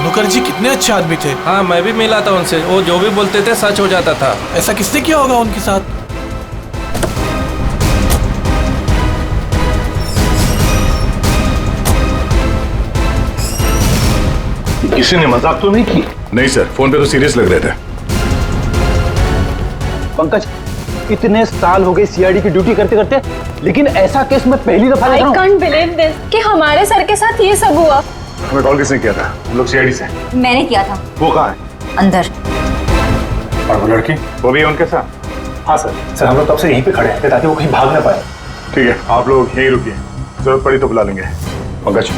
भानुकर जी कितने अच्छे आदमी थे। हाँ, मैं भी मिला था उनसे, वो जो भी बोलते थे सच हो जाता था। ऐसा किसने किया होगा उनके साथ? किसी ने मजाक तो नहीं की? नहीं सर, फोन पे तो सीरियस लग रहे थे। पंकज, इतने साल हो गए सीआईडी की ड्यूटी करते करते, लेकिन ऐसा केस मैं पहली दफा देख रहा हूं। I can't believe this कि हमारे सर के साथ ये सब हुआ। हमें कॉल किसने किया था? हम लोग सीआईडी से। मैंने किया था। वो कहाँ है? अंदर। और वो लड़की? वो भी है उनके साथ? हाँ सर, हम लोग तब से यहीं पे खड़े हैं ताकि वो कहीं भाग ना पाए। ठीक है, आप लोग यहीं रुकिए, जरूरत पड़ी तो बुला लेंगे। पंकज।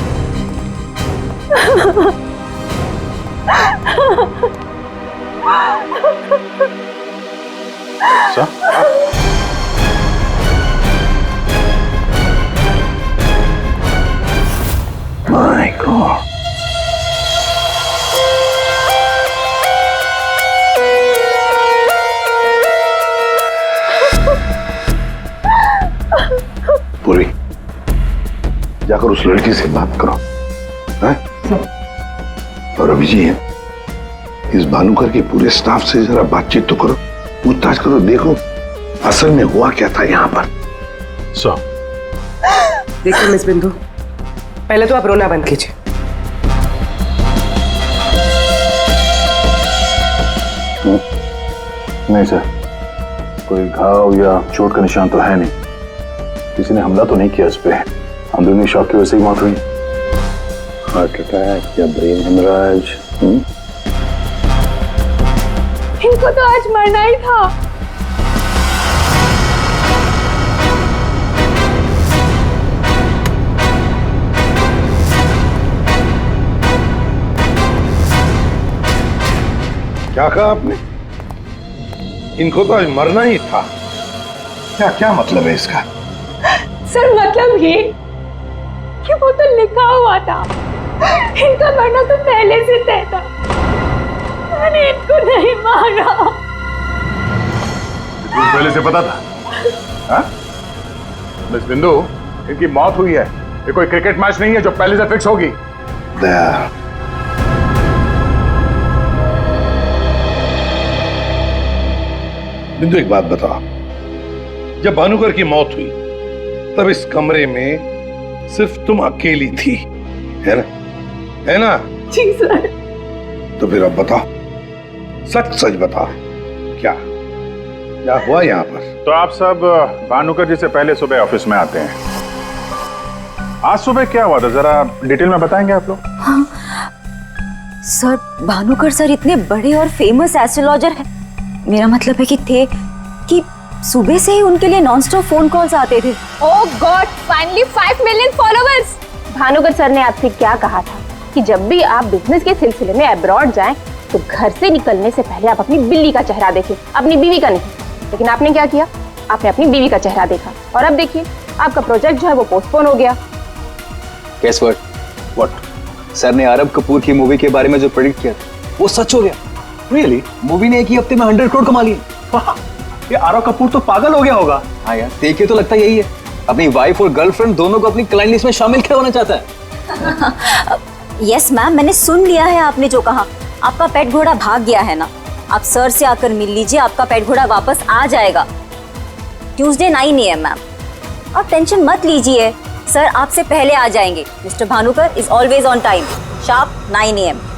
My God. पूरी, जाकर उस लड़की से बात करो, हैं? और अभी जी, इस भानुकर के पूरे स्टाफ से जरा बातचीत तो करो, पूछताछ करो, देखो असल में हुआ क्या था यहाँ पर। देखिए मिस बिंदु, पहले तो आप रोना बंद कीजिए। नहीं सर, कोई घाव या चोट का निशान तो है नहीं, किसी ने हमला तो नहीं किया इस पे, अंदरूनी शॉक की वजह से ही मौत हुई। हार्ट अटैक या ब्रेन हेमराज? इनको तो आज मरना ही था। क्या कहा आपने? इनको तो आज मरना ही था। क्या क्या मतलब है इसका? सर मतलब ये कि वो तो लिखा हुआ था, इनका मरना तो पहले से तय था, मैंने इनको नहीं मारा। पहले से पता था? हाँ? मिस बिंदु, इनकी मौत हुई है, ये कोई क्रिकेट मैच नहीं है जो पहले से फिक्स होगी। बिंदु, एक बात बताओ, जब भानुकर की मौत हुई तब इस कमरे में सिर्फ तुम अकेली थी, है ना? है ना? जी सर। तो फिर अब बताओ, सच सच बताओ, क्या क्या हुआ यहाँ पर? तो आप सब भानुकर जी से पहले सुबह ऑफिस में आते हैं, आज सुबह क्या हुआ था जरा डिटेल में बताएंगे आप लोग? हाँ सर, भानुकर सर इतने बड़े और फेमस एस्ट्रोलॉजर हैं, मेरा मतलब है कि थे कि सुबह से ही उनके लिए नॉनस्टॉप फोन कॉल्स आते थे। Oh God, finally 5 million followers. Bhanukar sir ने आपसे क्या कहा था कि जब भी आप बिजनेस के सिलसिले में अब्रॉड जाएं तो घर से निकलने से पहले आप अपनी बिल्ली का चेहरा देखें, अपनी बीवी का नहीं। लेकिन आपने क्या किया? आपने अपनी बीवी का चेहरा देखा और अब देखिए आपका प्रोजेक्ट जो है वो पोस्टपोन हो गया। Guess what? What? सर ने आरब कपूर की मूवी के बारे में जो प्रेडिक्ट किया था वो सच हो गया। Really? मूवी ने एक ही हफ्ते में 100 करोड़ कमा लिए। ये आरव कपूर तो पागल हो गया होगा। हाँ यार, देखिए तो लगता यही है, अपनी वाइफ और गर्लफ्रेंड दोनों को अपनी क्लाइंट लिस्ट में शामिल करवाना चाहता है। यस मैम, मैंने सुन लिया है आपने जो कहा। आपका पेट घोड़ा भाग गया है ना, आप सर से आकर मिल लीजिए, आपका पेट घोड़ा वापस आ जाएगा ट्यूसडे 9 AM मैम। आप टेंशन मत लीजिए, सर आपसे पहले आ जाएंगे। Mister Bhanukar is always on time, sharp 9 AM।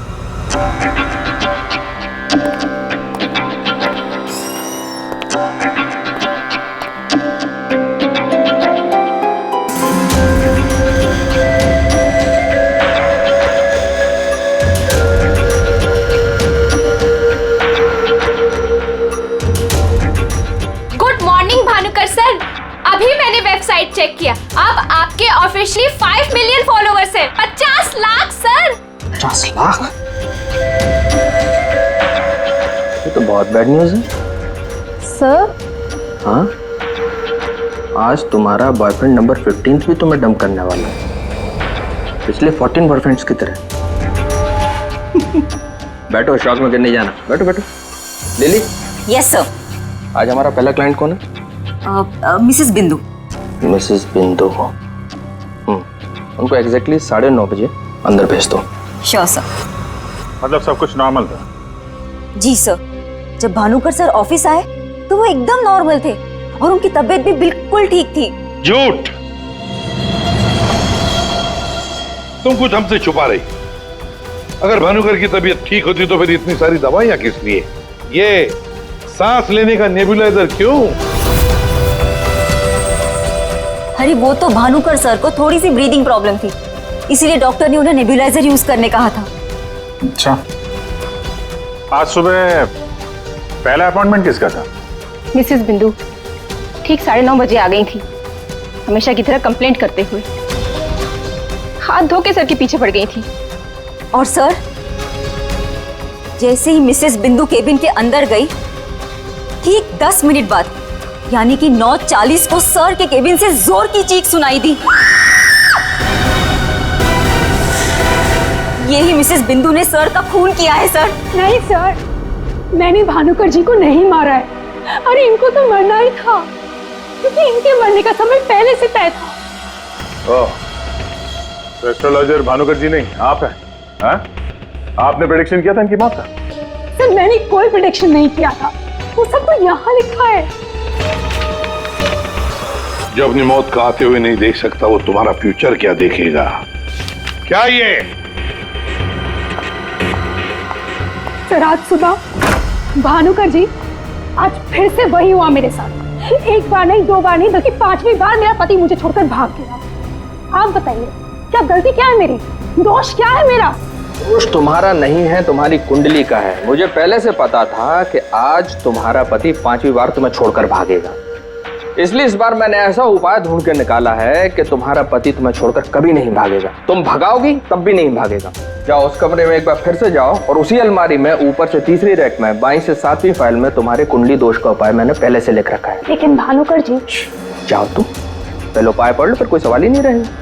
Website check किया, अब आपके ऑफिशियली 5 मिलियन फॉलोअर्स हैं। 50 लाख सर। 50 लाख? ये तो बहुत बैड न्यूज़ है सर। हाँ, आज तुम्हारा बॉयफ्रेंड नंबर 15 भी तुम्हें डंप करने वाला है, पिछले 14 बॉयफ्रेंड्स की तरह। बैठो, शॉक में गिरने जाना। बैठो बैठो। लिली। Yes sir. आज हमारा पहला क्लाइंट कौन है? मिसेस बिंदु। मिसेस बिंदु को उनको एग्जैक्टली 9:30 बजे अंदर भेज दो। Sure sir. मतलब सब कुछ नॉर्मल था? जी सर, जब भानुकर सर ऑफिस आए तो वो एकदम नॉर्मल थे और उनकी तबीयत भी बिल्कुल ठीक थी। झूठ! तुम कुछ हमसे छुपा रही। अगर भानुकर की तबीयत ठीक होती तो फिर इतनी सारी दवाइयां किस लिए? ये सांस लेने का नेबुलाइजर क्यों? अरे वो तो भानुकर सर को थोड़ी सी ब्रीदिंग प्रॉब्लम थी, इसीलिए डॉक्टर ने उन्हें नेबुलाइजर यूज करने कहा था। अच्छा, आज सुबह पहला अपॉइंटमेंट किसका था? मिसेस बिंदु ठीक 9:30 बजे आ गई थी, हमेशा की तरह कंप्लेंट करते हुए। हाथ धो के सर के पीछे पड़ गई थी। और सर जैसे ही मिसेस बिंदु केबिन के अंदर गई, ठीक 10 मिनट बाद यानी कि 9:40 को सर के केबिन से जोर की चीख सुनाई दी। यही मिसेस बिंदु ने सर का खून किया है सर। नहीं सर, मैंने भानुकर जी को नहीं मारा है। अरे इनको तो मरना ही था, क्योंकि इनके मरने का समय पहले से तय था। ओह, एस्ट्रोलॉजर भानुकर जी नहीं, आप हैं? हाँ? आपने प्रेडिक्शन किया था इनकी मौत का? सर मैंने कोई प्रेडिक्शन नहीं किया था, वो सब तो यहाँ लिखा है। जो अपनी मौत का आते हुए नहीं देख सकता, वो तुम्हारा फ्यूचर क्या देखेगा? क्या ये? सर आज सुबह भानुकर जी, आज फिर से वही हुआ मेरे साथ। एक बार नहीं, 2 बार नहीं, बल्कि 5वीं बार मेरा पति मुझे छोड़कर भाग गया। आप बताइए क्या गलती क्या है मेरी, दोष क्या है मेरा? दोष तुम्हारा नहीं है, तुम्हारी कुंडली का है। मुझे पहले से पता था कि आज तुम्हारा पति 5वीं बार तुम्हें छोड़कर भागेगा, इसलिए इस बार मैंने ऐसा उपाय ढूंढ के निकाला है कि तुम्हारा पति तुम्हें छोड़कर कभी नहीं भागेगा। तुम भगाओगी तब भी नहीं भागेगा। जाओ उस कमरे में एक बार फिर से जाओ, और उसी अलमारी में ऊपर से 3री रैक में 22 से 7वीं फाइल में तुम्हारे कुंडली दोष का उपाय मैंने पहले से लिख रखा है। लेकिन भानुकर जी। जाओ तुम पहले उपाय पढ़ लो, फिर कोई सवाल ही नहीं रहेगा।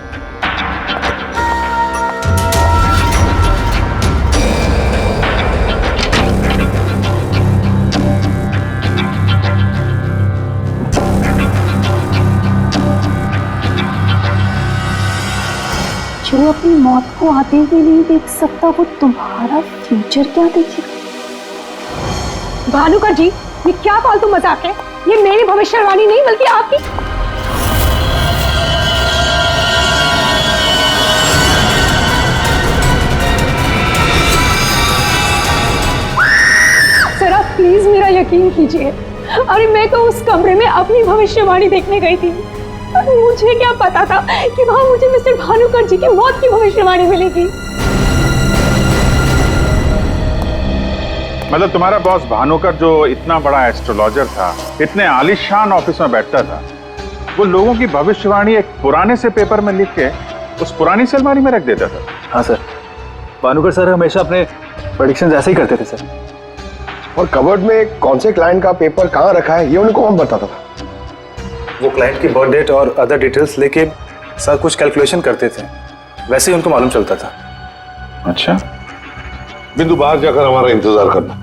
जो अपनी मौत को आते हुए नहीं देख सकता, वो तुम्हारा फ्यूचर क्या देखेगा? भानुकर जी, ये क्या फालतू मजाक है? ये मेरी भविष्यवाणी नहीं बल्कि आपकी। सर आप प्लीज मेरा यकीन कीजिए। अरे मैं तो उस कमरे में अपनी भविष्यवाणी देखने गई थी, मुझे क्या पता था कि वहां मुझे मिस्टर भानुकर जी की मौत की भविष्यवाणी मिलेगी। मतलब तुम्हारा बॉस भानुकर जो इतना बड़ा एस्ट्रोलॉजर था, इतने आलीशान ऑफिस में बैठता था, वो लोगों की भविष्यवाणी एक पुराने से पेपर में लिख के उस पुरानी से अलमारी में रख देता था? हाँ सर, भानुकर सर हमेशा अपने प्रेडिक्शंस ऐसे ही करते थे सर। और कबर्ड में कौन से क्लाइंट का पेपर कहाँ रखा है ये उनको कौन बताता था? वो क्लाइंट की बर्थ डेट और अदर डिटेल्स लेके सर कुछ कैलकुलेशन करते थे, वैसे ही उनको मालूम चलता था। अच्छा, बिंदु बाहर जाकर हमारा इंतजार करना।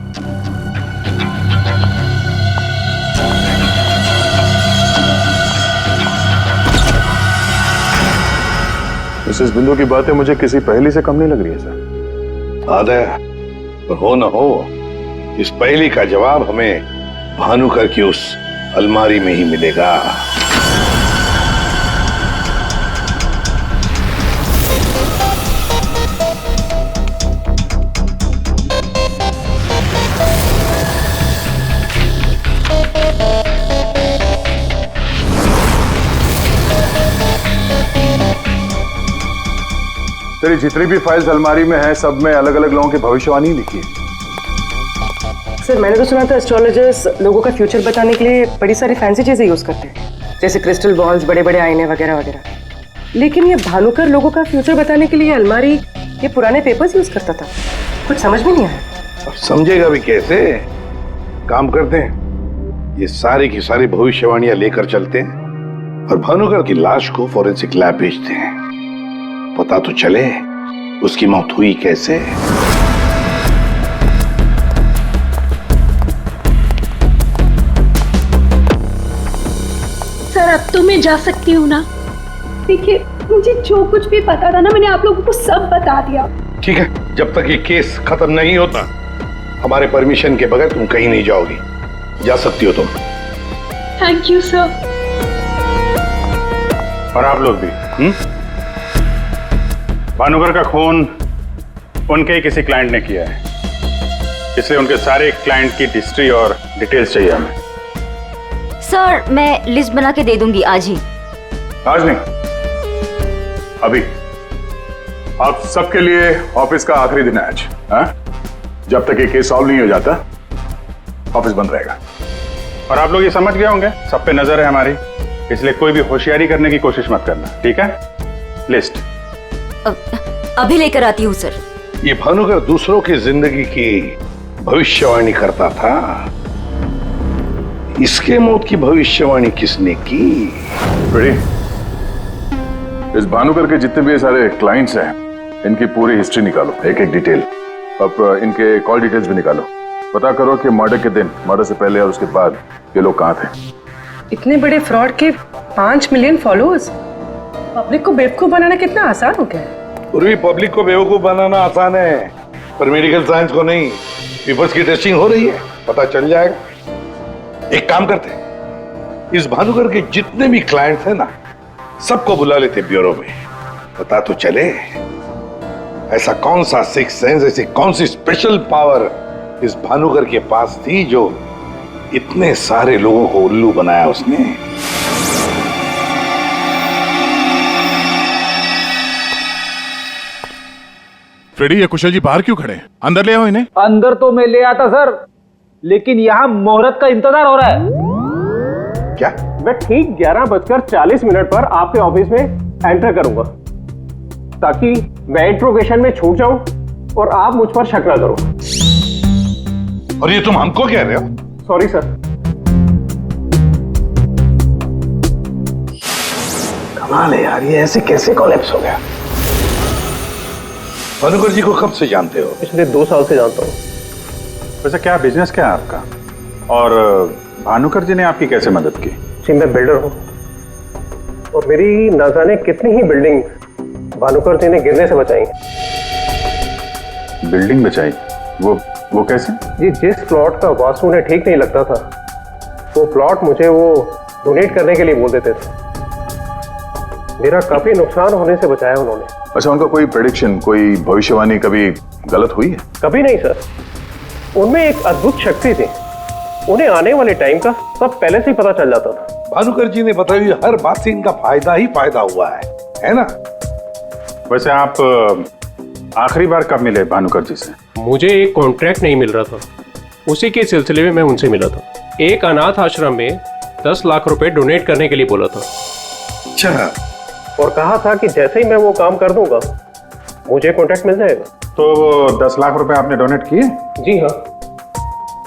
मिसेस बिंदु की बातें मुझे किसी पहेली से कम नहीं लग रही है सर। आदय, पर हो न हो, इस पहेली का जवाब हमें भानुकर की उस अलमारी में ही मिलेगा। तेरी जितनी भी फाइल्स अलमारी में है, सब में अलग अलग लोगों की भविष्यवाणी लिखी है। सर मैंने तो सुना था एस्ट्रोलॉजर्स लोगों का फ्यूचर बताने के लिए बड़ी सारी फैंसी चीजें यूज करते हैं, जैसे क्रिस्टल बॉल्स, बड़े बड़े आईने वगैरह वगैरह। लेकिन ये भानुकर लोगों का फ्यूचर बताने के लिए अलमारी, ये पुराने पेपर्स यूज करता था। कुछ समझ में नहीं आया। अब समझेगा भी कैसे? काम करते हैं, ये सारी की सारी भविष्यवाणियां लेकर चलते हैं और भानुकर की लाश को फॉरेंसिक लैब भेजते हैं। पता तो चले उसकी मौत हुई कैसे। सर अब तो मैं जा सकती हूँ ना? देखिए मुझे जो कुछ भी पता था ना, मैंने आप लोगों को सब बता दिया। ठीक है, जब तक ये केस खत्म नहीं होता हमारे परमिशन के बगैर तुम कहीं नहीं जाओगी। जा सकती हो तुम। Thank you sir. और आप लोग भी। भानुकर का खून उनके ही किसी क्लाइंट ने किया है, इसलिए उनके सारे क्लाइंट की हिस्ट्री और डिटेल्स चाहिए हमें। सर मैं लिस्ट बना के दे दूंगी आज ही। आज नहीं, अभी। आप सबके लिए ऑफिस का आखिरी दिन है आज। हाँ? जब तक ये केस सॉल्व नहीं हो जाता ऑफिस बंद रहेगा। और आप लोग ये समझ गए होंगे, सब पे नजर है हमारी, इसलिए कोई भी होशियारी करने की कोशिश मत करना, ठीक है? लिस्ट अभी लेकर आती हूँ सर। ये भानुकर दूसरों की जिंदगी की भविष्यवाणी करता था, इसके मौत की भविष्यवाणी किसने की? इस भानुकर के जितने भी सारे क्लाइंट्स हैं, इनकी पूरी हिस्ट्री निकालो, एक एक डिटेल। अब इनके कॉल डिटेल्स भी निकालो। पता करो कि मर्डर के दिन, मर्डर से पहले और उसके बाद ये लोग कहाँ थे। इतने बड़े फ्रॉड के 5 मिलियन फॉलोअर्स। पब्लिक को बेवकूफ बनाना कितना आसान हो गया है। पूरी पब्लिक को बेवकूफ बनाना आसान है, पर मेडिकल साइंस को नहीं। पीपल्स की टेस्टिंग हो रही है, पता चल जाएगा। एक काम करते हैं, इस भानुकर के जितने भी क्लाइंट्स हैं ना, सबको बुला लेते ब्यूरो में। पता तो चले ऐसा कौन सा सिक्स सेंस, ऐसी कौन सी स्पेशल पावर इस भानुकर के पास थी जो इतने सारे लोगों को उल्लू बनाया उसने। फ्रेडी, ये कुशल जी बाहर क्यों खड़े हैं? अंदर ले आओ इन्हें। अंदर तो मैं ले आता सर, लेकिन यहाँ मुहूर्त का इंतजार हो रहा है। क्या? मैं ठीक 11:40 पर आपके ऑफिस में एंटर करूंगा, ताकि मैं इंट्रोगेशन में छूट जाऊं और आप मुझ पर शक ना करो। और ये तुम हमको कह रहे हो? Sorry sir. कमाल है यार, ये ऐसे कैसे कोलैप्स हो गया? भानुकर जी को कब से जानते हो? पिछले 2 साल से जानता हूँ। वैसे क्या बिजनेस क्या है आपका? और भानुकर जी ने आपकी कैसे मदद की? जी मैं बिल्डर हूँ, और मेरी ना जाने कितनी ही बिल्डिंग भानुकर जी ने गिरने से बचाई। बिल्डिंग बचाई? वो कैसे? जी जिस प्लॉट का वास्तु उन्हें ठीक नहीं लगता था, वो प्लॉट मुझे वो डोनेट करने के लिए बोल देते थे। मेरा काफी नुकसान होने से बचाया उन्होंने। अच्छा, उनका कोई प्रेडिक्शन, कोई भविष्यवाणी कभी गलत हुई है? कभी नहीं सर। उनमें एक अद्भुत शक्ति थी, उन्हें आने वाले टाइम का सब पहले से ही पता चल जाता था। भानुकर जी ने बताई हुई हर बात से इनका फायदा ही फायदा हुआ है ना? वैसे आप आखिरी बार कब मिले भानुकर जी से? मुझे एक कॉन्ट्रैक्ट नहीं मिल रहा था, उसी के सिलसिले में मैं उनसे मिला था। एक अनाथ आश्रम में 10 लाख रुपए डोनेट करने के लिए बोला था। अच्छा। और कहा था कि जैसे ही मैं वो काम कर दूंगा मुझे कॉन्ट्रैक्ट मिल जाएगा। तो 10 लाख रुपए आपने डोनेट किए? जी हाँ।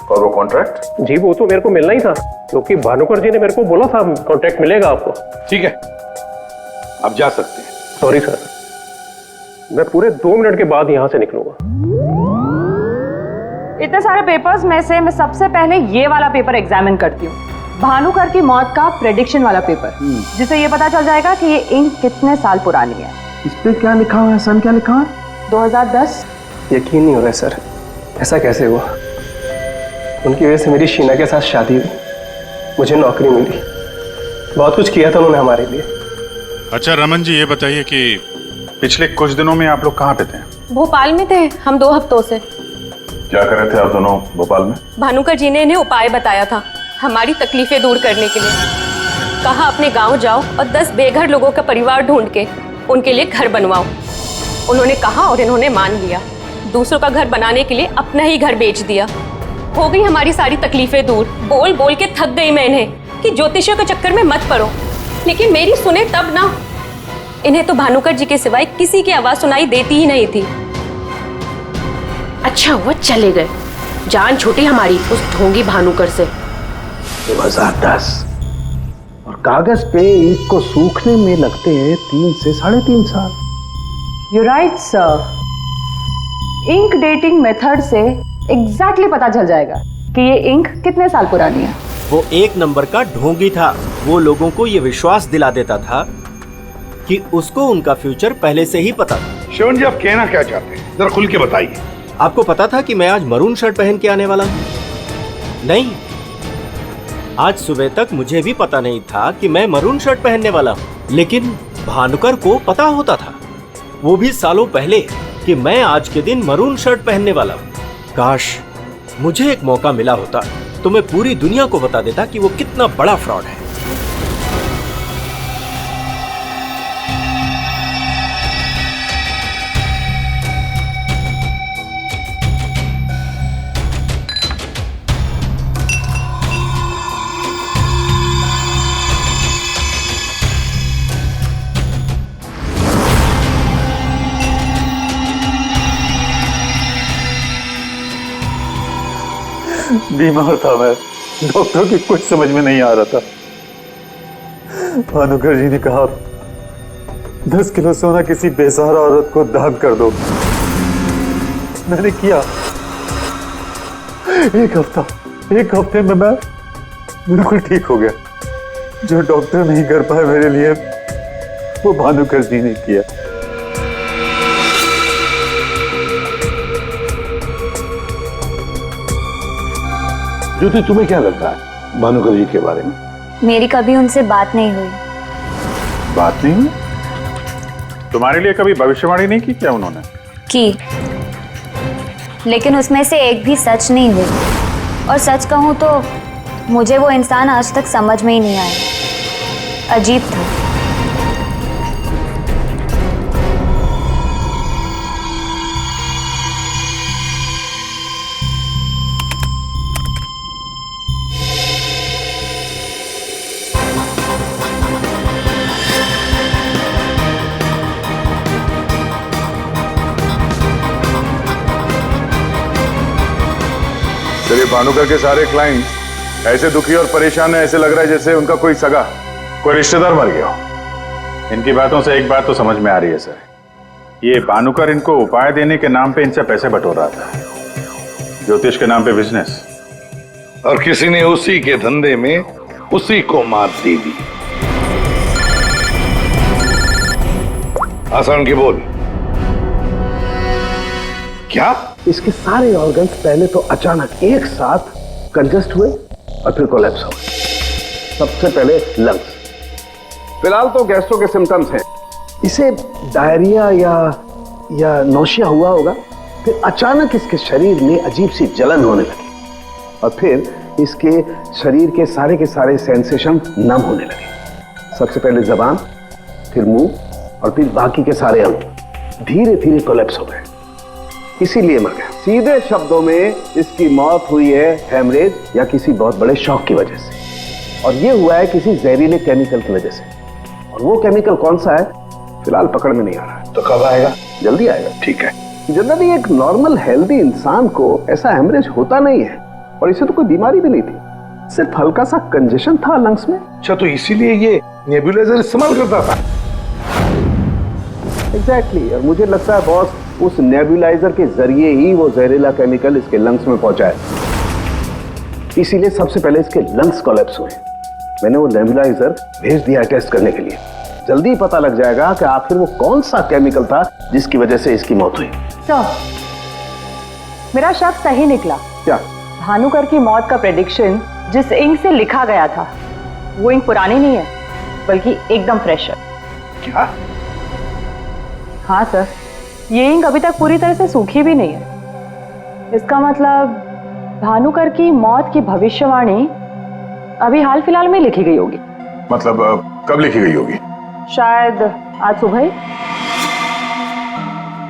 और वो कॉन्ट्रैक्ट? जी वो तो मेरे को मिलना ही था, क्योंकि भानुकर जी ने मेरे को बोला था कॉन्ट्रैक्ट मिलेगा आपको। ठीक है, आप जा सकते हैं। सॉरी सर, मैं पूरे 2 मिनट के बाद यहाँ से निकलूंगा। इतने सारे पेपर्स में से मैं सबसे पहले ये वाला पेपर एग्जामिन करती हूँ, भानुकर की मौत का प्रेडिक्शन वाला पेपर, जिससे ये पता चल जाएगा कि ये इंक कितने साल पुरानी है। इस पे क्या लिखा हुआ है? सन क्या लिखा है? 2010। यकीन नहीं हो रहा है सर, ऐसा कैसे हुआ? उनकी वजह से मेरी शीना के साथ शादी हुई, मुझे नौकरी मिली, बहुत कुछ किया था उन्होंने हमारे लिए। अच्छा रमन जी, ये बताइए कि पिछले कुछ दिनों में आप लोग कहाँ पे थे? भोपाल में थे हम 2 हफ्तों से। क्या कर रहे थे आप दोनों भोपाल में? भानुकर जी ने इन्हें उपाय बताया था हमारी तकलीफें दूर करने के लिए। कहा अपने गांव जाओ और 10 बेघर लोगों का परिवार ढूंढ के उनके लिए घर बनवाओ। उन्होंने कहा और इन्होंने मान लिया। दूसरों का घर बनाने के लिए अपना ही घर बेच दिया। हो गई हमारी सारी तकलीफें दूर। बोल बोल के थक गई मैं इन्हें कि ज्योतिषियों के चक्कर में मत पड़ो, लेकिन मेरी सुने तब ना। इन्हें तो भानुकर जी के सिवाय किसी की आवाज सुनाई देती ही नहीं थी। अच्छा हुआ चले गए, जान छूटी हमारी उस ढोंगी भानुकर से। 2010 और कागज पे ईंट को सूखने में लगते हैं 3 से 3.5 साल। You right sir. Ink dating method से एग्जैक्टली पता चल जाएगा कि ये इंक कितने साल पुरानी है। वो एक नंबर का ढोंगी था। वो लोगों को ये विश्वास दिला देता था कि उसको उनका फ्यूचर पहले से ही पता था। शिवन जी, आप कहना क्या चाहते हैं? जरा खुल के बताइए। आपको पता था कि मैं आज मरून शर्ट पहन के आने वाला हूं? नहीं, आज सुबह तक मुझे भी पता नहीं था कि मैं मरून शर्ट पहनने वाला हूं, लेकिन भानुकर को पता होता था, वो भी सालों पहले, कि मैं आज के दिन मरून शर्ट पहनने वाला हूं। काश मुझे एक मौका मिला होता तो मैं पूरी दुनिया को बता देता कि वो कितना बड़ा फ्रॉड है। बीमार था मैं, डॉक्टर की कुछ समझ में नहीं आ रहा था। भानुकर जी ने कहा 10 किलो सोना किसी बेसहारा औरत को दान कर दो। मैंने किया। एक हफ्ते में मैं बिल्कुल ठीक हो गया। जो डॉक्टर नहीं कर पाए मेरे लिए, वो भानुकर जी ने किया। ज्योति, तुम्हें क्या लगता है भानुकर जी के बारे में? मेरी कभी उनसे बात नहीं हुई। बात नहीं हुई? तुम्हारे लिए कभी भविष्यवाणी नहीं की क्या उन्होंने? की, लेकिन उसमें से एक भी सच नहीं हुई। और सच कहूं तो मुझे वो इंसान आज तक समझ में ही नहीं आया। अजीब था। चलिए, भानुकर के सारे क्लाइंट ऐसे दुखी और परेशान है, ऐसे लग रहा है जैसे उनका कोई सगा, कोई रिश्तेदार मर गया हो। इनकी बातों से एक बात तो समझ में आ रही है सर, ये भानुकर इनको उपाय देने के नाम पे इनसे पैसे बटोर रहा था, ज्योतिष के नाम पे बिजनेस, और किसी ने उसी के धंधे में उसी को मात दे दी। आसान की बोल। क्या? इसके सारे ऑर्गन्स पहले तो अचानक एक साथ कंजस्ट हुए और फिर कोलैप्स हो गए। सबसे पहले लंग्स। फिलहाल तो गैस्ट्रो के सिम्टम्स हैं। इसे डायरिया या नौशिया हुआ होगा। फिर अचानक इसके शरीर में अजीब सी जलन होने लगी और फिर इसके शरीर के सारे सेंसेशन नम होने लगे। सबसे पहले जबान, फिर मुंह और फिर बाकी के सारे अंग धीरे धीरे कोलैप्स हो गए। इसीलिए मर गया। सीधे शब्दों में इसकी मौत हुई है हेमरेज या किसी बहुत बड़े शॉक की वजह से, और ये हुआ है किसी जहरीले केमिकल की वजह से। और वो केमिकल कौन सा है फिलहाल पकड़ में नहीं आ रहा है। तो कब आएगा? जल्दी आएगा। ठीक है। जनरली एक नॉर्मल हेल्दी इंसान को ऐसा हेमरेज होता नहीं है, और इसे तो कोई बीमारी भी नहीं थी, सिर्फ हल्का सा कंजेशन था लंग्स में। अच्छा, तो इसीलिए ये नेबुलाइजर इस्तेमाल करता था? एग्जैक्टली। और मुझे लगता है बॉस, उस नेबुलाइजर के जरिए ही वो जहरीला केमिकल इसके लंग्स में पहुंचा है। इसीलिए सबसे पहले इसके लंग्स कोलैप्स हुए। मैंने वो नेबुलाइजर भेज दिया टेस्ट करने के लिए। जल्दी पता लग जाएगा कि आखिर वो कौन सा केमिकल था जिसकी वजह से इसकी मौत हुई। सर, मेरा शक सही निकला। क्या? भानुकर की मौत का प्रेडिक्शन जिस इंक से लिखा गया था, वो इंक पुरानी नहीं है, बल्कि एकदम फ्रेश है। क्या? हाँ सर, ये इंक अभी तक पूरी तरह से सूखी भी नहीं है। इसका मतलब भानुकर की मौत की भविष्यवाणी अभी हाल फिलहाल में लिखी गई होगी। मतलब कब लिखी गई होगी? शायद आज सुबह ही।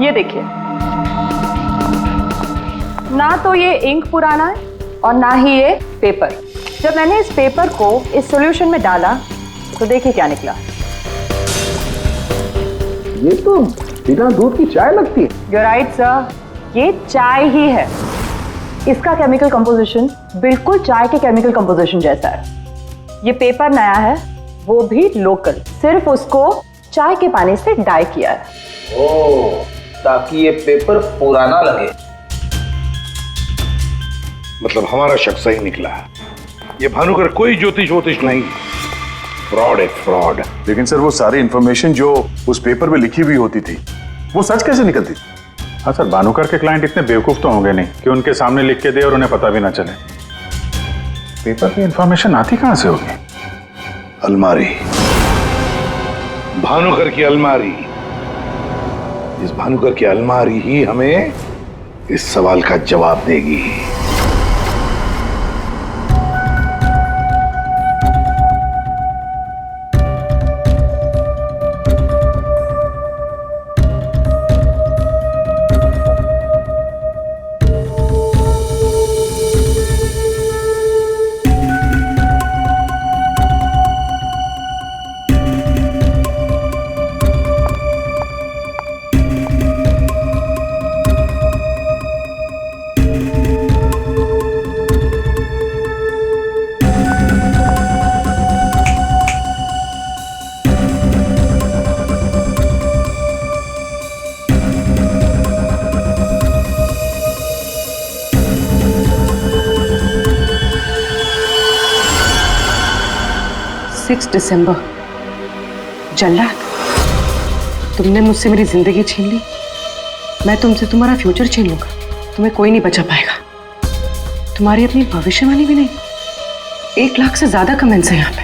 ये देखिए, ना तो ये इंक पुराना है और ना ही ये पेपर। जब मैंने इस पेपर को इस सॉल्यूशन में डाला तो देखिए क्या निकला। ये तो बिना दूध की चाय लगती है। You're right, sir. ये चाय ही है। इसका केमिकल कंपोजिशन बिल्कुल चाय के केमिकल कंपोजिशन जैसा है। ये पेपर नया है, वो भी लोकल, सिर्फ उसको चाय के पानी से डाई किया है। ओह, ताकि ये पेपर पुराना लगे। मतलब हमारा शक सही निकला है। ये भानुकर कोई ज्योतिष नहीं, फ्रॉड है, फ्रॉड। लेकिन सर, वो सारी इंफॉर्मेशन जो उस पेपर में लिखी हुई होती थी, वो सच कैसे निकलती? हाँ सर, भानुकर के क्लाइंट इतने बेवकूफ तो होंगे नहीं कि उनके सामने लिख के दे और उन्हें पता भी ना चले। पेपर पे इंफॉर्मेशन आती कहां से होगी? अलमारी, भानुकर की अलमारी। इस भानुकर की अलमारी ही हमें इस सवाल का जवाब देगी। दिसंबर। जल्लाद, तुमने मुझसे मेरी जिंदगी छीन ली, मैं तुमसे तुम्हारा फ्यूचर छीन लूंगा। तुम्हें कोई नहीं बचा पाएगा। तुम्हारी अपनी भविष्यवाणी भी नहीं। 1 लाख से ज्यादा कमेंट्स हैं यहाँ पे।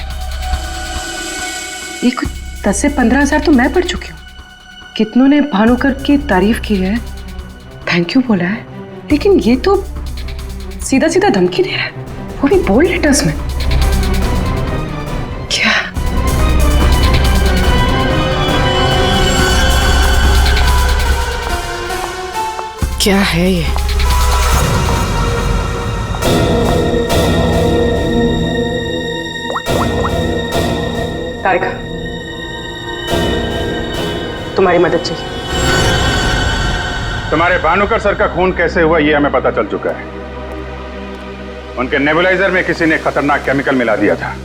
ये कुछ 10 से 15 हजार तो मैं पढ़ चुकी हूँ। कितनों ने भानुकर की तारीफ की है, थैंक यू बोला है, लेकिन ये तो सीधा सीधा धमकी दे रहा है, वो भी बोल्ड लेटर्स में। क्या है ये? तारिका, तुम्हारी मदद चाहिए। तुम्हारे भानुकर सर का खून कैसे हुआ ये हमें पता चल चुका है। उनके नेबुलाइजर में किसी ने खतरनाक केमिकल मिला दिया था,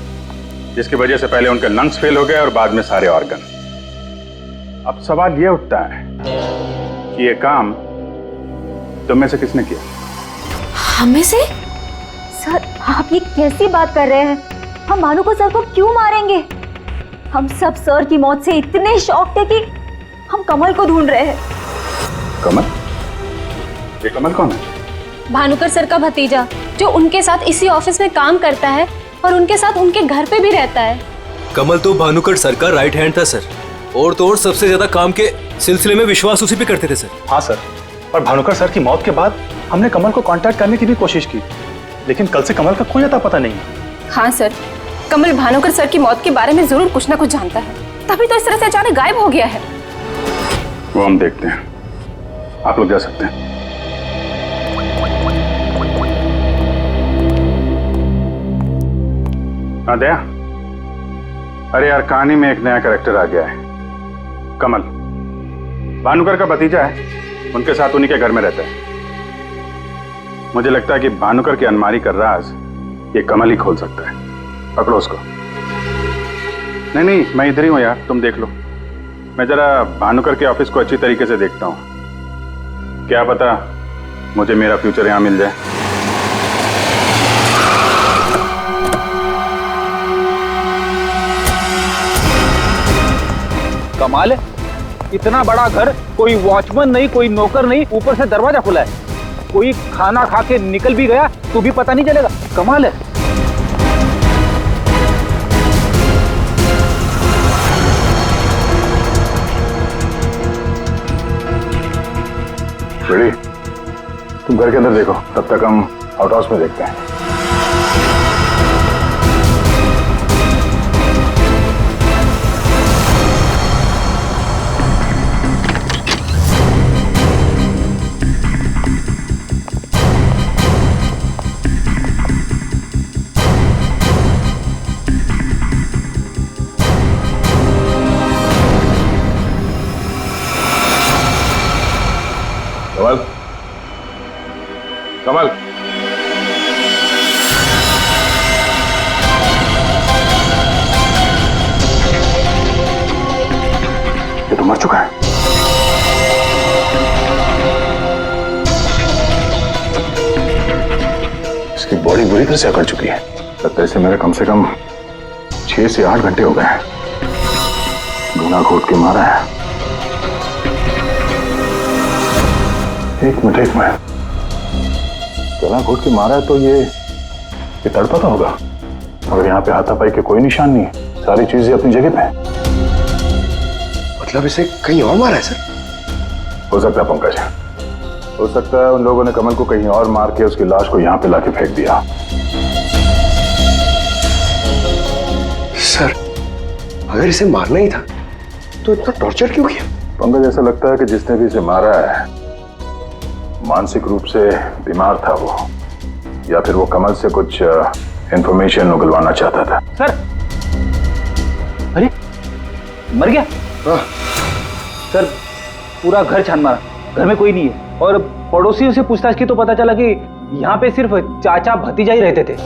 जिसकी वजह से पहले उनके लंग्स फेल हो गए और बाद में सारे ऑर्गन। अब सवाल ये उठता है कि ये काम तुम में से किसने किया? हमें से? सर, आप ये कैसी बात कर रहे हैं? हम भानुकर सर को क्यों मारेंगे? हम सब सर की मौत से इतने शॉक्ड थे कि हम कमल को ढूंढ रहे हैं। कमल? ये कमल कौन है? भानुकर सर का भतीजा, जो उनके साथ इसी ऑफिस में काम करता है और उनके साथ उनके घर पे भी रहता है। कमल तो भानुकर सर का राइट हैंड था सर, और तो और सबसे ज्यादा काम के सिलसिले में विश्वास उसी पे करते थे सर। हाँ सर, और भानुकर सर की मौत के बाद हमने कमल को कांटेक्ट करने की भी कोशिश की, लेकिन कल से कमल का कोई अता पता नहीं। हाँ सर, कमल भानुकर सर की मौत के बारे में जरूर कुछ ना कुछ जानता है, तभी तो इस तरह से अचानक गायब हो गया है। वो हम देखते हैं, आप लोग जा सकते हैं। हाँ दया, अरे यार, कहानी में एक नया कैरेक्टर आ गया है, कमल। भानुकर का भतीजा है, उनके साथ उन्हीं के घर में रहता है। मुझे लगता है कि भानुकर की अलमारी का राज ये कमल ही खोल सकता है। पकड़ो उसको। नहीं नहीं, मैं इधर ही हूं यार, तुम देख लो। मैं जरा भानुकर के ऑफिस को अच्छी तरीके से देखता हूं, क्या पता मुझे मेरा फ्यूचर यहां मिल जाए। कमाल है, इतना बड़ा घर, कोई वॉचमैन नहीं, कोई नौकर नहीं, ऊपर से दरवाजा खुला है। कोई खाना खा के निकल भी गया तो भी पता नहीं चलेगा। कमाल है। बेड़ी, तुम घर के अंदर देखो, तब तक हम आउट हाउस में देखते हैं। कमल, कमल, ये तो मर चुका है। इसकी बॉडी बुरी तरह से अकड़ चुकी है। लगता है इसे मेरे कम से कम 6 से 8 घंटे हो गए हैं। गुना घोट के मारा है। एक मिनट गला घोट के मारा है तो ये तड़पता होगा, मगर यहाँ पे हाथापाई के कोई निशान नहीं है, सारी चीजें अपनी जगह पे हैं। मतलब इसे कहीं और मारा है सर? हो सकता है पंकज, हो सकता है उन लोगों ने कमल को कहीं और मार के उसकी लाश को यहाँ पे लाके फेंक दिया। सर अगर इसे मारना ही था तो इतना टॉर्चर क्यों किया? पंकज, ऐसा लगता है कि जिसने भी इसे मारा है मानसिक रूप से बीमार था वो, या फिर वो कमल से कुछ इंफॉर्मेशन उगलवाना चाहता था। सर, अरे मर गया? सर पूरा घर छान मारा, घर में कोई नहीं है, और पड़ोसियों से पूछताछ की तो पता चला कि यहाँ पे सिर्फ चाचा भतीजा ही रहते थे।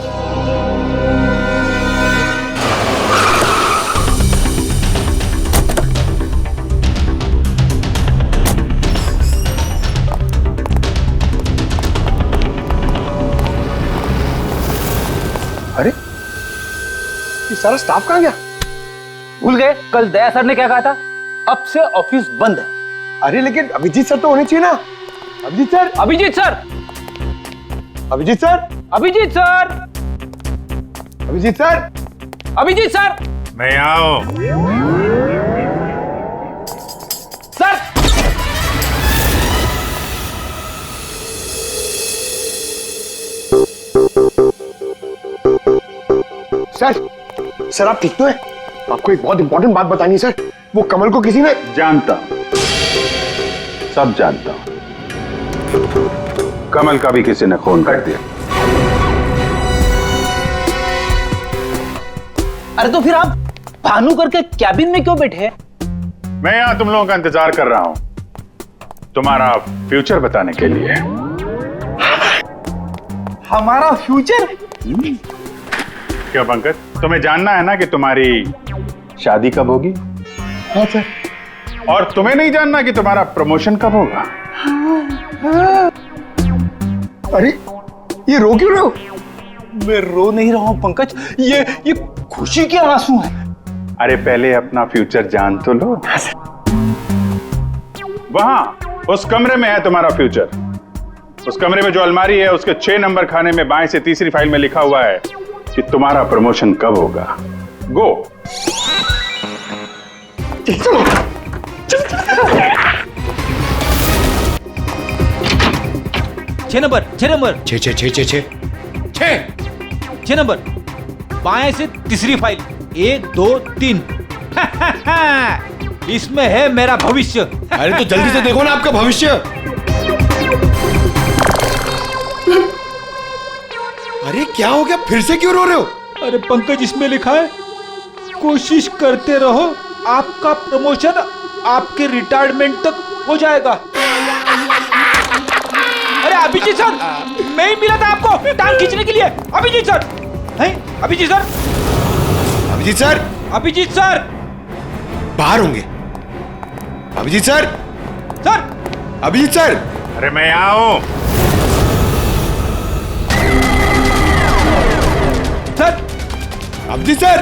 अरे ये सारा स्टाफ कहाँ गया? भूल गए कल दया सर ने क्या कहा था, अब से ऑफिस बंद है। अरे लेकिन अभिजीत सर तो होने चाहिए ना। Abhijeet sir, Abhijeet sir, Abhijeet sir, Abhijeet sir, Abhijeet sir, Abhijeet sir, मैं आओ। सर सर आप ठीक तो है? आपको एक बहुत इंपॉर्टेंट बात बतानी है सर। वो कमल को किसी ने... जानता हूं, सब जानता हूं। कमल का भी किसी ने खून कर दिया। अरे तो फिर आप भानुकर के कैबिन में क्यों बैठे हैं? मैं यहां तुम लोगों का इंतजार कर रहा हूं, तुम्हारा फ्यूचर बताने के लिए। हमारा फ्यूचर? क्या पंकज, तुम्हें जानना है ना कि तुम्हारी शादी कब होगी? हाँ सर। और तुम्हें नहीं जानना कि तुम्हारा प्रमोशन कब होगा? अरे ये रो क्यों रहे हो? मैं रो नहीं रहा हूं पंकज, ये खुशी के आंसू हैं। अरे पहले अपना फ्यूचर जान तो लो। वहां उस कमरे में है तुम्हारा फ्यूचर। उस कमरे में जो अलमारी है उसके 6 नंबर खाने में बाएं से तीसरी फाइल में लिखा हुआ है कि तुम्हारा प्रमोशन कब होगा। गो। चलो। 6 नंबर, 6 नंबर, 6 नंबर, बाएं से तीसरी फाइल, 1 2 3। इसमें है मेरा भविष्य। अरे तो जल्दी से देखो ना आपका भविष्य। अरे क्या हो गया, फिर से क्यों रो रहे हो? अरे पंकज, इसमें लिखा है कोशिश करते रहो, आपका प्रमोशन आपके रिटायरमेंट तक हो जाएगा। अरे अभिजीत सर, मैं ही मिला था आपको टांग खींचने के लिए। अभिजीत सर, हैं? Abhijeet sir, Abhijeet sir, Abhijeet sir बाहर होंगे। Abhijeet sir, sir, Abhijeet sir. अरे मैं आओ। Sir, Abhijeet sir,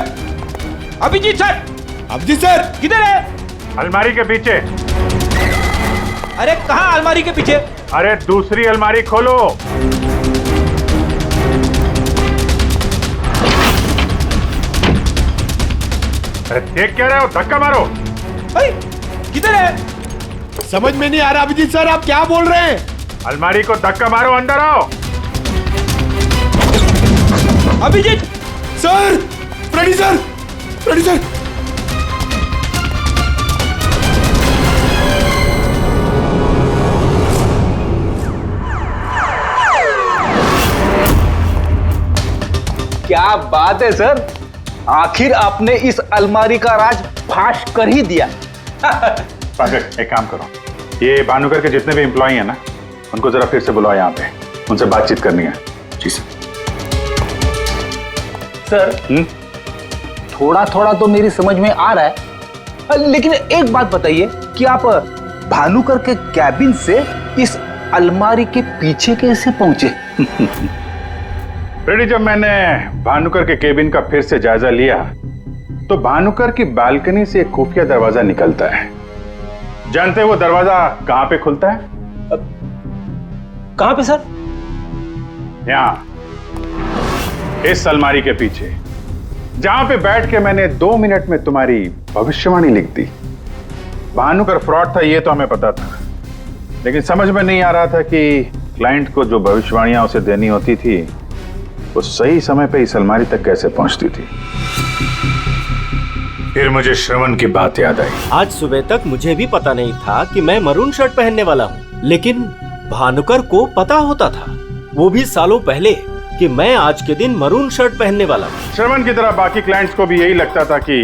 Abhijeet sir, Abhijeet sir किधर है? अलमारी के पीछे। अरे कहाँ अलमारी के पीछे? अरे दूसरी अलमारी खोलो। अरे देख क्या रहे हो, धक्का मारो। किधर है? समझ में नहीं आ रहा अभिजीत सर, आप क्या बोल रहे हैं? अलमारी को धक्का मारो, अंदर आओ। Abhijeet sir, Freddy sir, Freddy sir. क्या बात है सर, आखिर आपने इस अलमारी का राज फाश कर ही दिया। पंकज, एक काम करो, ये भानुकर के जितने भी एम्प्लॉई हैं ना, उनको जरा फिर से बुलाओ यहाँ पे, उनसे बातचीत करनी है। जी सर। सर, थोड़ा थोड़ा तो मेरी समझ में आ रहा है, लेकिन एक बात बताइए कि आप भानुकर के कैबिन से इस अलमारी के पीछे कैसे पहुंचे? फ्रेडी, जब मैंने भानुकर के केबिन का फिर से जायजा लिया तो भानुकर की बालकनी से एक खुफिया दरवाजा निकलता है। जानते हैं वो दरवाजा कहां पे खुलता है? कहाँ पे सर? यहाँ, इस अलमारी के पीछे, जहां पे बैठ के मैंने 2 मिनट में तुम्हारी भविष्यवाणी लिख दी। भानुकर फ्रॉड था ये तो हमें पता था, लेकिन समझ में नहीं आ रहा था कि क्लाइंट को जो भविष्यवाणियां उसे देनी होती थी वो सही समय पे इस अलमारी तक कैसे पहुंचती थी। फिर मुझे श्रवण की बात याद आई। आज सुबह तक मुझे भी पता नहीं था कि मैं मरून शर्ट पहनने वाला हूँ, लेकिन भानुकर को पता होता था, वो भी सालों पहले, कि मैं आज के दिन मरून शर्ट पहनने वाला हूँ। श्रवण की तरह बाकी क्लाइंट्स को भी यही लगता था कि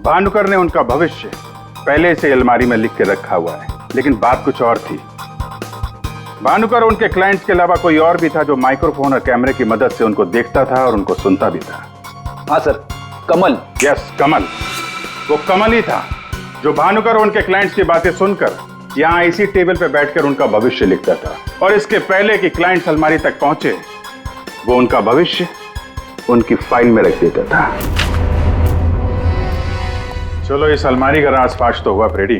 भानुकर ने उनका भविष्य पहले से अलमारी में लिख के रखा हुआ है, लेकिन बात कुछ और थी। भानुकर उनके क्लाइंट्स के अलावा कोई और भी था जो माइक्रोफोन और कैमरे की मदद से उनको देखता था और उनको सुनता भी था। हाँ सर, कमल। यस, कमल। वो कमल ही था जो भानुकर और उनके क्लाइंट्स की बातें सुनकर यहाँ इसी टेबल पे बैठकर उनका भविष्य लिखता था, और इसके पहले कि क्लाइंट्स अलमारी तक पहुंचे वो उनका भविष्य उनकी फाइल में रख देता था। चलो इस अलमारी का राज फाश तो हुआ फ्रेडी।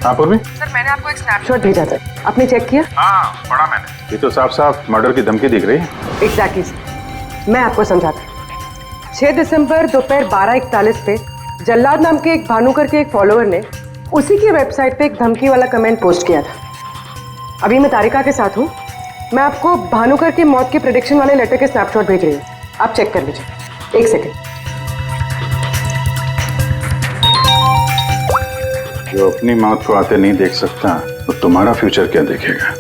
हाँ पूर्वी? सर मैंने आपको एक स्नैपशॉट भेजा था, आपने चेक किया? हाँ पढ़ा मैंने। ये तो साफ साफ मर्डर की धमकी दिख रही है। एग्जैक्टली सर, मैं आपको समझाता हूँ। 6 दिसंबर दोपहर 12:41 पे जल्लाद नाम के एक भानुकर के एक फॉलोअर ने उसी की वेबसाइट पे एक धमकी वाला कमेंट पोस्ट किया था। अभी मैं तारिका के साथ हूँ, मैं आपको भानुकर की मौत के प्रेडिक्शन वाले लेटर के स्नैपशॉट भेज रही हूँ, आप चेक कर लीजिए। 1 सेकेंड। जो अपनी मौत को आते नहीं देख सकता तो तुम्हारा फ्यूचर क्या देखेगा?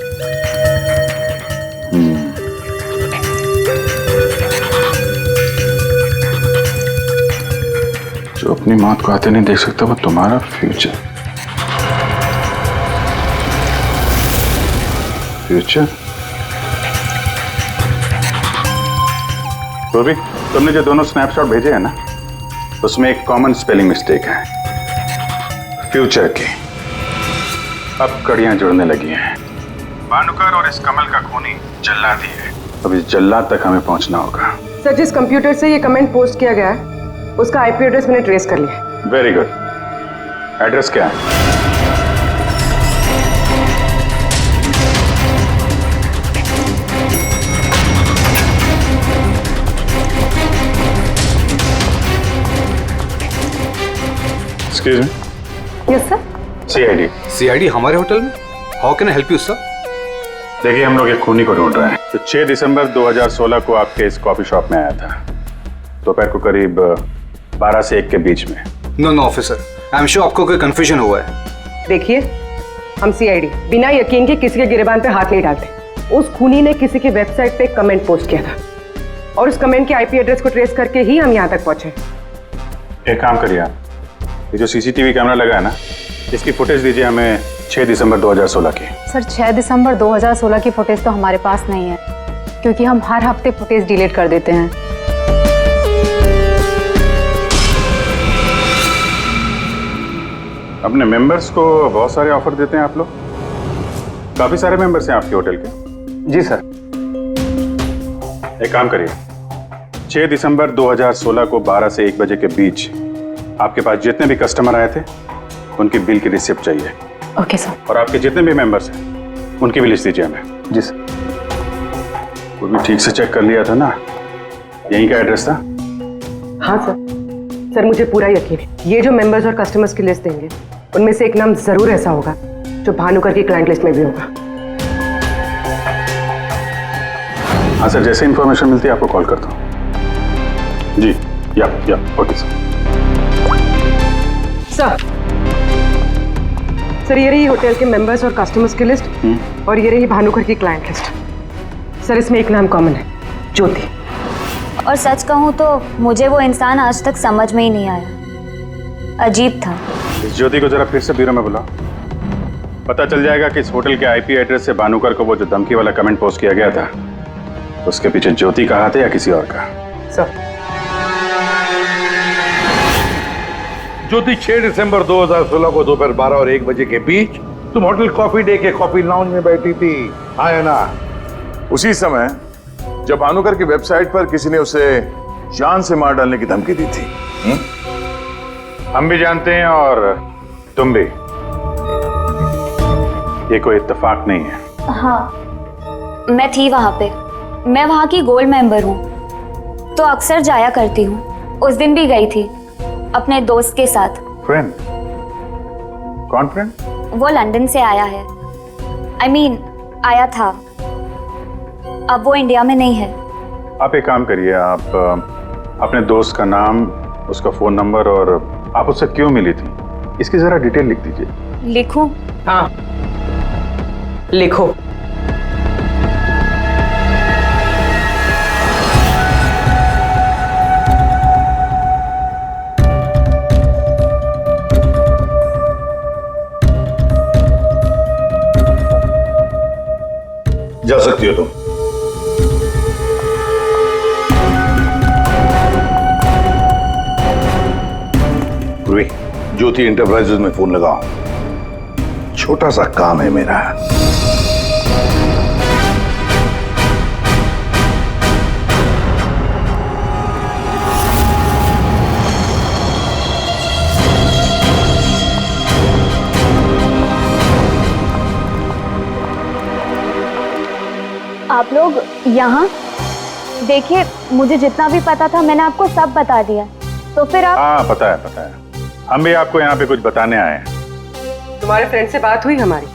जो अपनी मौत को आते नहीं देख सकता वो तुम्हारा फ्यूचर। फ्यूचर? तो भी तुमने जो दोनों स्नैपशॉट भेजे हैं ना, उसमें एक कॉमन स्पेलिंग मिस्टेक है, फ्यूचर की। अब कड़ियां जुड़ने लगी हैं। भानुकर और इस कमल का खूनी जल्लाद ही है। अब इस जल्लाद तक हमें पहुंचना होगा। सर जिस कंप्यूटर से ये कमेंट पोस्ट किया गया है उसका आईपी एड्रेस मैंने ट्रेस कर लिया। Very good. एड्रेस क्या है? Excuse me. Yes sir. CID. CID हमारे होटल में? How can I help you sir? देखिए हम लोग एक खूनी को ढूंढ रहे हैं तो 6 दिसंबर 2016 को आपके इस कॉफी शॉप में आया था, दोपहर को करीब 12 से 1 के बीच में। No officer, I am sure आपको कोई कंफ्यूजन हुआ है। देखिए हम सीआईडी बिना यकीन के किसी के गिरबान पे हाथ नहीं डालते। उस खूनी ने किसी की वेबसाइट पे एक कमेंट पोस्ट किया था और उस कमेंट के आईपी एड्रेस को ट्रेस करके ही हम यहाँ तक पहुंचे। एक काम करिए आप, ये जो सीसीटीवी कैमरा लगा है ना, इसकी फुटेज दीजिए हमें 6 दिसंबर 2016 की। सर 6 दिसंबर 2016 की फुटेज तो हमारे पास नहीं है, क्योंकि हम हर हफ्ते फुटेज डिलीट कर देते हैं। अपने मेंबर्स को बहुत सारे ऑफर देते हैं आप लोग? काफी सारे मेंबर्स हैं आपके होटल के? जी सर। एक काम करिए, 6 दिसंबर 2016 को 12 से 1 बजे के बीच आपके पास जितने भी कस्टमर आए थे उनकी बिल की रिसिप्ट चाहिए। Okay sir. और आपके जितने भी मेंबर्स हैं उनकी भी लिस्ट दीजिए हमें। जी सर। वो भी ठीक से चेक कर लिया था ना? यहीं का एड्रेस था? हाँ सर। सर मुझे पूरा यकीन है ये जो मेंबर्स और कस्टमर्स की लिस्ट देंगे उनमें से एक नाम जरूर ऐसा होगा जो भानुकर की क्लाइंट लिस्ट में भी होगा। हाँ सर, जैसे इंफॉर्मेशन मिलती है आपको कॉल करता हूँ। जी या ओके सर। सर ये रही होटल के मेंबर्स और कस्टमर्स की लिस्ट और ये रही भानुकर की क्लाइंट लिस्ट। सर इसमें एक नाम कॉमन है, ज्योति। और सच कहूँ तो मुझे वो इंसान आज तक समझ में ही नहीं आया, अजीब था। इस ज्योति को जरा फिर से ब्यूरो में बुलाओ, पता चल जाएगा कि इस होटल के आईपी एड्रेस से भानुकर को वो जो धमकी वाला कमेंट पोस्ट किया गया था उसके पीछे ज्योति का हाथ है या किसी और का। सर ज्योति 6 दिसंबर 2016 को दोपहर 12 और 1 बजे के बीच तुम होटल कॉफी डे के कॉफी लाउंज में बैठी थी, हाँ या ना? उसी समय जब भानुकर की वेबसाइट पर किसी ने उसे जान से मार डालने की धमकी दी थी। हम भी जानते हैं और तुम भी। ये कोई इत्तेफाक नहीं है। हाँ, मैं थी वहाँ पे। मैं वहाँ की गोल्ड मेंबर हूँ, तो अक्सर जाया करती हूँ। उस दिन भी गई थी अपने दोस्त के साथ। फ्रेंड? कौन फ्रेंड? वो लंदन से आया है। I mean, आया था। अब वो इंडिया में नहीं है। आप एक काम करिए, आप अपने दोस्त का नाम, उसका फोन नंबर और आप उससे क्यों मिली थी, इसकी जरा डिटेल लिख दीजिए। लिखूं? हाँ, लिखो। जा सकती हो तुम। पूर्वी, ज्योति इंटरप्राइजेज में फोन लगाओ, छोटा सा काम है मेरा। आप लोग यहाँ देखिए, मुझे जितना भी पता था मैंने आपको सब बता दिया, तो फिर आप। हाँ, पता है। हम भी आपको यहाँ पे कुछ बताने आए हैं। तुम्हारे फ्रेंड से बात हुई हमारी,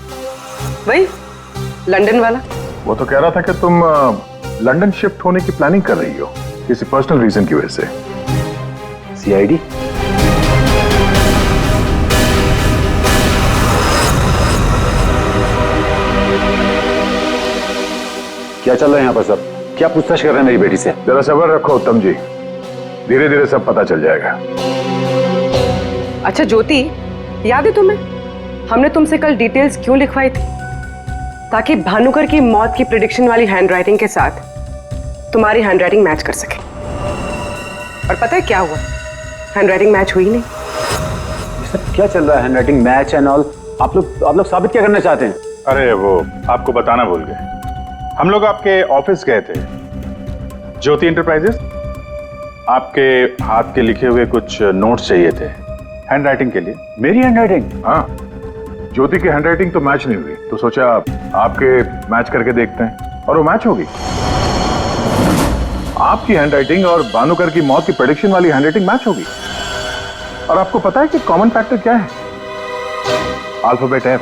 वही लंदन वाला? वो तो कह रहा था कि तुम लंदन शिफ्ट होने की प्लानिंग कर रही हो किसी पर्सनल रीजन की वजह से। सीआईडी? क्या चल रहा है यहाँ पर सब? क्या पूछताछ कर रहे हैं मेरी बेटी से? जरा सब्र रखो उत्तम जी, धीरे धीरे सब पता चल जाएगा। अच्छा ज्योति, याद है तुम्हें हमने तुमसे कल डिटेल्स क्यों लिखवाई थी? ताकि भानुकर की मौत की प्रेडिक्शन वाली हैंडराइटिंग के साथ तुम्हारी हैंडराइटिंग मैच कर सके। और पता है क्या हुआ? हैंडराइटिंग मैच हुई नहीं। क्या चल रहा है? Handwriting match and all? आप लोग साबित क्या करना चाहते हैं? अरे वो आपको बताना भूल गए, हम लोग आपके ऑफिस गए थे, ज्योति इंटरप्राइजेस। आपके हाथ के लिखे हुए कुछ नोट्स चाहिए थे हैंडराइटिंग के लिए। मेरी हैंडराइटिंग? हाँ, ज्योति की हैंडराइटिंग तो मैच नहीं हुई, तो सोचा आपके मैच करके देखते हैं, और वो मैच होगी। आपकी हैंडराइटिंग और भानुकर की मौत की प्रेडिक्शन वाली हैंडराइटिंग मैच होगी। और आपको पता है कि कॉमन फैक्टर क्या है? Alphabet F.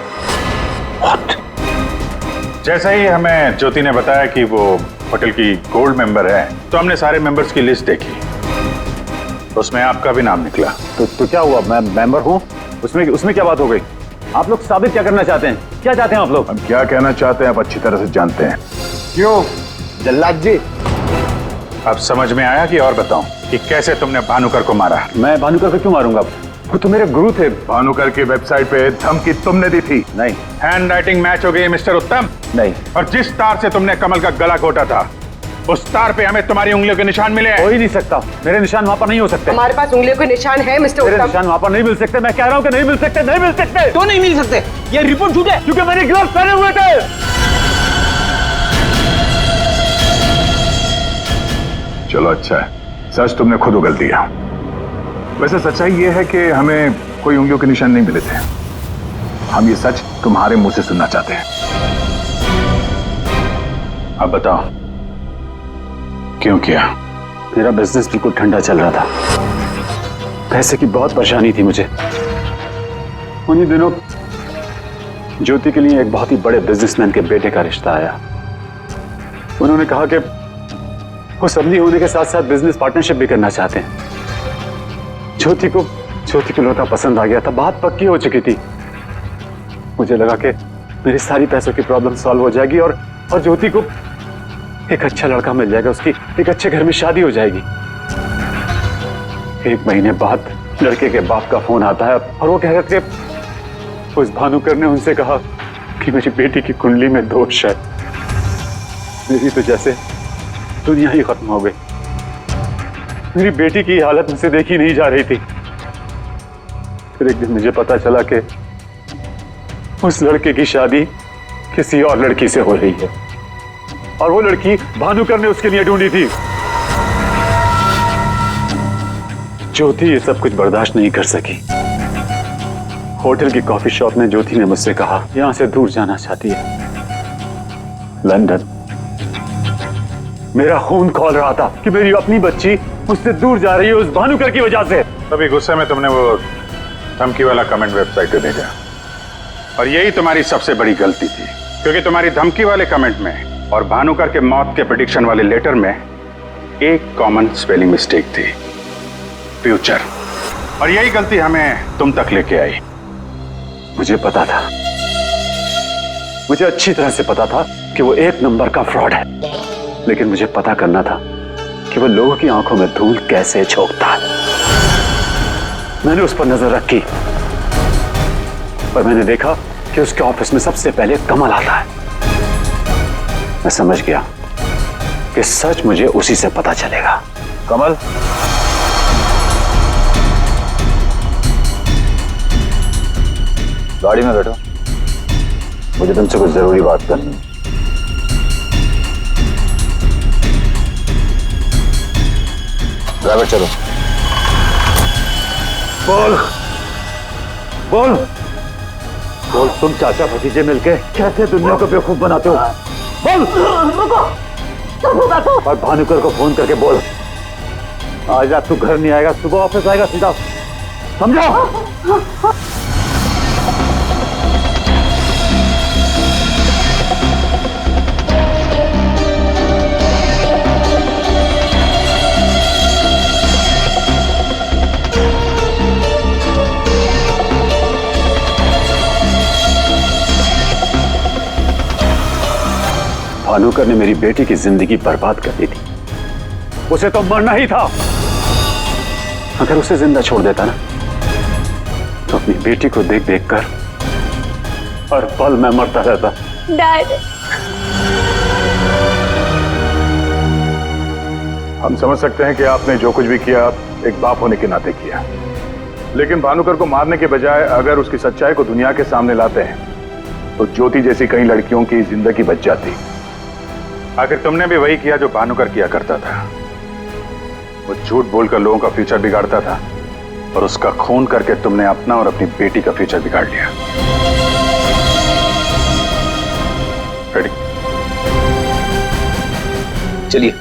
जैसा ही हमें ज्योति ने बताया कि वो होटल की गोल्ड मेंबर है, तो हमने सारे मेंबर्स की लिस्ट देखी, उसमें आपका भी नाम निकला। तो क्या हुआ? मैं मेंबर हूँ, उसमें क्या बात हो गई? आप लोग साबित क्या करना चाहते हैं? क्या चाहते हैं आप लोग? हम क्या कहना चाहते हैं आप अच्छी तरह से जानते हैं। क्यों जल्लाद जी? अब समझ में आया कि और बताऊं कि कैसे तुमने भानुकर को मारा? मैं भानुकर को क्यों मारूंगा? वो तो मेरे गुरु थे। भानुकर की वेबसाइट पे धमकी तुमने दी थी। नहीं। हैंडराइटिंग मैच हो गई मिस्टर उत्तम? नहीं। और जिस तार से तुमने कमल का गला घोटा था, उस तार पे हमें तुम्हारी उंगलियों के निशान मिले। हो ही नहीं सकता, मेरे निशान वहां पर नहीं हो सकते। हमारे पास उंगलियों के निशान है मिस्टर मेरे उत्तम। निशान वहां पर नहीं मिल सकते। मैं कह रहा हूं कि नहीं मिल सकते, नहीं मिल सकते। तो नहीं मिल सकते, ये रिपोर्ट झूठ है क्योंकि मैंने ग्लव्स पहने हुए थे। चलो अच्छा है, सच तुमने खुद उगल दिया। वैसे सच्चाई ये है कि हमें कोई उंगलियों के निशान नहीं मिले थे। हम ये सच तुम्हारे मुंह से सुनना चाहते हैं। अब बताओ क्यों किया? मेरा बिजनेस बिल्कुल ठंडा चल रहा था, पैसे की बहुत परेशानी थी मुझे। उन्हीं दिनों ज्योति के लिए एक बहुत ही बड़े बिजनेसमैन के बेटे का रिश्ता आया। उन्होंने कहा कि वो समधी होने के साथ साथ बिजनेस पार्टनरशिप भी करना चाहते हैं। ज्योति को लड़का पसंद आ गया था, बात पक्की हो चुकी थी। मुझे लगा कि मेरी सारी पैसों की प्रॉब्लम सॉल्व हो जाएगी और ज्योति को एक अच्छा लड़का मिल जाएगा, उसकी एक अच्छे घर में शादी हो जाएगी। 1 महीने बाद लड़के के बाप का फोन आता है और वो कह रहे थे उस भानुकर ने उनसे कहा कि मेरी बेटी की कुंडली में दोष है। मेरी तो जैसे दुनिया ही खत्म हो गई। मेरी बेटी की हालत मुझसे देखी नहीं जा रही थी। फिर एक दिन मुझे पता चला कि उस लड़के की शादी किसी और लड़की से हो रही है और वो लड़की भानुकर ने उसके लिए ढूंढी थी। ज्योति ये सब कुछ बर्दाश्त नहीं कर सकी। होटल की कॉफी शॉप में ज्योति ने मुझसे कहा यहां से दूर जाना चाहती है, लंदन। मेरा खून खौल रहा था कि मेरी अपनी बच्ची मुझसे दूर जा रही है उस भानुकर की वजह से। तभी गुस्से में तुमने वो धमकी वाला कमेंट वेबसाइट पे भेजा, और यही तुम्हारी सबसे बड़ी गलती थी, क्योंकि तुम्हारी धमकी वाले कमेंट में और भानुकर के मौत के प्रेडिक्शन वाले लेटर में एक कॉमन स्पेलिंग मिस्टेक थी, फ्यूचर। और यही गलती हमें तुम तक लेके आई। मुझे पता था, मुझे अच्छी तरह से पता था कि वो एक नंबर का फ्रॉड है, लेकिन मुझे पता करना था कि वो लोगों की आंखों में धूल कैसे झोंकता है। मैंने उस पर नजर रखी और मैंने देखा कि उसके ऑफिस में सबसे पहले कमल आता है। मैं समझ गया कि सच मुझे उसी से पता चलेगा। कमल, गाड़ी में बैठो, मुझे तुमसे कुछ जरूरी बात करनी है। ड्राइवर चलो। बोल बोल बोल, तुम चाचा भतीजे मिलके कैसे दुनिया को बेवकूफ बनाते हो? बोल। और भानुकर को फोन करके बोल आज रात तू घर नहीं आएगा, सुबह ऑफिस आएगा सीधा, समझो? भानुकर ने मेरी बेटी की जिंदगी बर्बाद कर दी थी, उसे तो मरना ही था। अगर उसे जिंदा छोड़ देता ना तो अपनी बेटी को देख देख कर हर पल मैं मरता रहता। डैड, हम समझ सकते हैं कि आपने जो कुछ भी किया एक बाप होने के नाते किया, लेकिन भानुकर को मारने के बजाय अगर उसकी सच्चाई को दुनिया के सामने लाते हैं तो ज्योति जैसी कई लड़कियों की जिंदगी बच जाती। आखिर तुमने भी वही किया जो भानुकर किया करता था। वो झूठ बोलकर लोगों का फ्यूचर बिगाड़ता था, और उसका खून करके तुमने अपना और अपनी बेटी का फ्यूचर बिगाड़ लिया। चलिए।